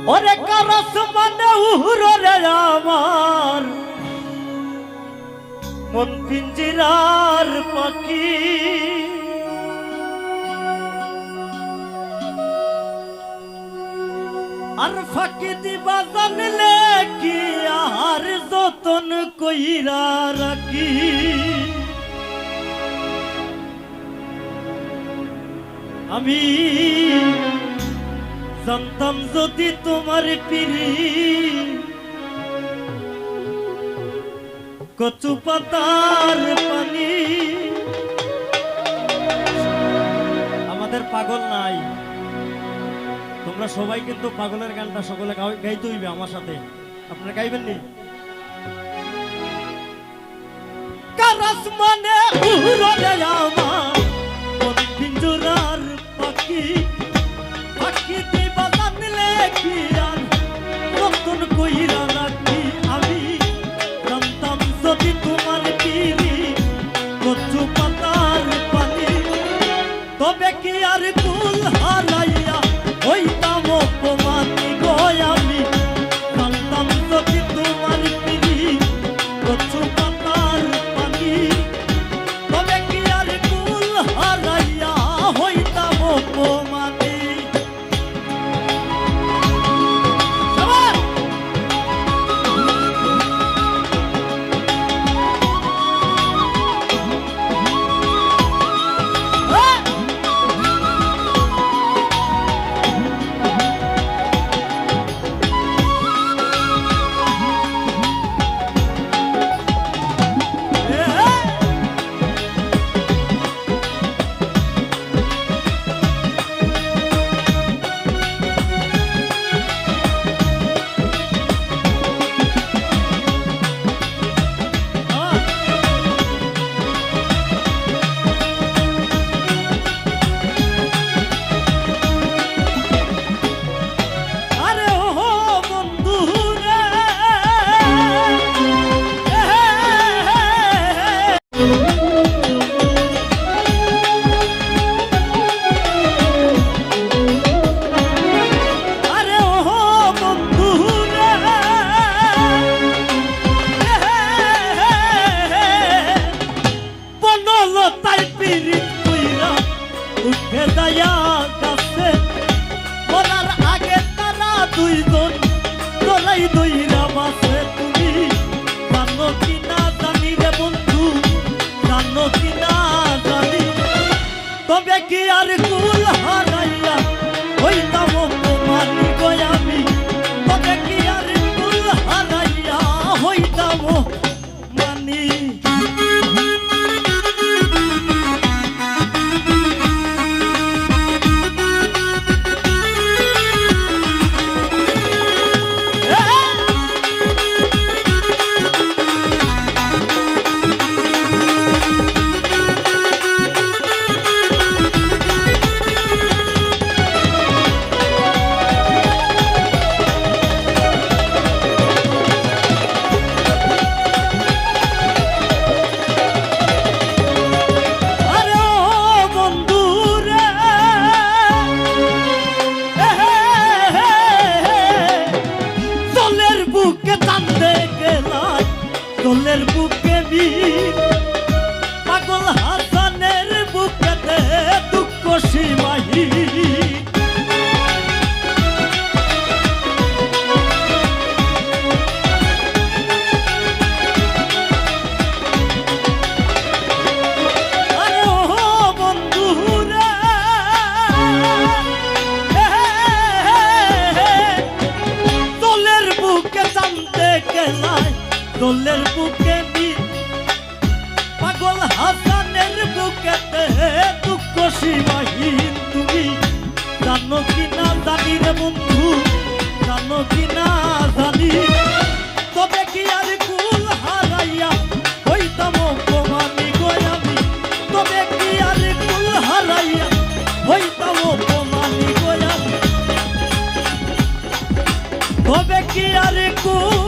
ওরে করস মানে উহুরে আমার মন পিঞ্জিরার পাখি আর ফাঁকি দিবা জানলে কি আর যতন কইরা রাখি আমি জানতাম যদি তোমার পিরি কচু পাতার পানি আমাদের পাগল নাই তোমরা সবাই কিন্তু পাগলের গানটা সকলে গাইতে হইবে আমার সাথে আপনারা গাইবেন নি কারাস মানে উড়ে আমার মন পিঞ্জরার পাখি পাখি দিবা জানলে কি আর নতুন কইরা রাখি আমি জানতাম যদি তোমার পিরি কচু পাতার পানি তবে কি আর কুল হারাইয়া হইতাম অপমানি গো আমি জানতাম যদি তোমার পিরি কচু পাতার পানি তবে কি আর কুল হারাইয়া হইতাম অপমানি দুইজন তোরাই দইরা বাসে তুমি জানো কি না জানি রে বন্ধু জানো কি না জানি তবে কি আর কুল হারাইয়া হইতাম অপমানি গো আমি তবে কি আর কুল হারাইয়া হইতাম মানি দলের বুকে পাগল হাসানের বুকেতে দুঃখ সীমাহি আরে ও বন্ধু রে দলের বুকে জানতে গেলাই দলের বুকে পাগল হাসানের বুকেতে দুঃখ সীমাহীন তুমি জানো কি না জানি রে বন্ধু জানো কি না জানি তবে কি আর কুল হারাইয়া হইতাম অপমানি গো আমি তবে কি আর কুল হারাইয়া হইতাম অপমানি গো আমি তবে কি আর কুল